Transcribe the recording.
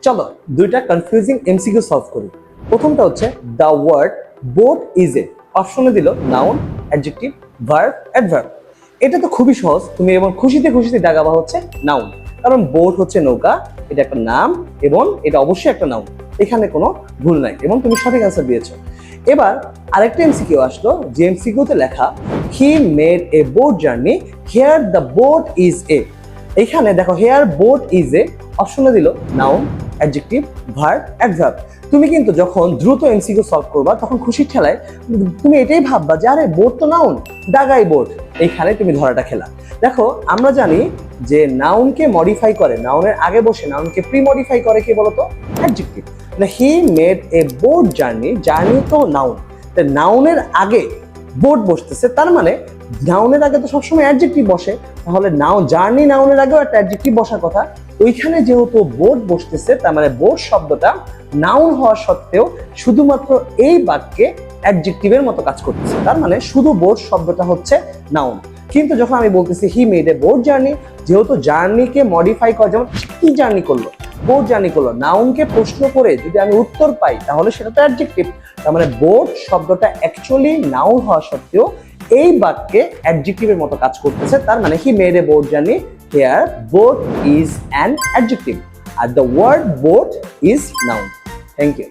চলো দুইটা confusing MCQ solve করি। প্রথমটা হচ্ছে the word boat is a, অপশনে দিল নাউন, অ্যাডজেক্টিভ, ভার্ব, অ্যাডভার্ব। এটা তো খুবই সহজ, তুমি এবং খুশিতে খুশিতে দাগাবা হচ্ছে নাউন, কারণ বোট হচ্ছে নৌকা, এটা একটা নাম এবং এটা অবশ্যই একটা নাউন, এখানে কোনো ভুল নাই এবং তুমি সঠিক অ্যান্সার দিয়েছো। এবার আরেকটা এমসিকিউ আসলো, যে এমসিকিউতে লেখা হি made a boat journey, here the boat is এ। এখানে দেখো হেয়ার বোট ইজ এ, অপশনে দিল নাউন, অ্যাডজেক্টিভ, ভার্ব, অ্যাডভার্ব। তুমি কিন্তু যখন দ্রুত এমসিকিউ সলভ করবা তখন খুশির ঠেলায় তুমি এটাই ভাববা যে আরে বোট তো নাউন, দাগাই বোট, এইখানে তুমি ধরাটা খেলা। দেখো আমরা জানি যে নাউনকে মডিফাই করে, নাউনের আগে বসে নাউনকে প্রি মডিফাই করে কে বলতো? Adjective. He made a boat journey, journey তো নাউন, নাউনের আগে বোট বসতেছে, তার মানে নাউনের আগে তো সবসময় অ্যাডজেক্টিভ বসে, তাহলে নাউন জার্নি নাউনের আগেও একটা অ্যাডজেক্টিভ বসার কথা। ওইখানে যেহেতু বোট বসতেছে, তার মানে বোট শব্দটা নাউন হওয়া সত্ত্বেও শুধুমাত্র এই বাক্যে অ্যাডজেক্টিভের মতো কাজ করতেছে, তার মানে শুধু বোট শব্দটা হচ্ছে নাউন। কিন্তু যখন আমি বলতেছি হি মেড এ বোট জার্নি, যেহেতু জার্নিকে মডিফাই করে, যেমন কি জার্নি করলো, বোট জার্নি করলো, নাউনকে প্রশ্ন করে যদি আমি উত্তর পাই তাহলে সেটা তো অ্যাডজেক্টিভ। তার মানে বোট শব্দটা অ্যাকচুয়ালি নাউন হওয়া সত্ত্বেও এই বাক্যে অ্যাডজেক্টিভের মতো কাজ করতেছে, তার মানে he made a boat journey, here boat is an adjective আর the word boat is noun. Thank you.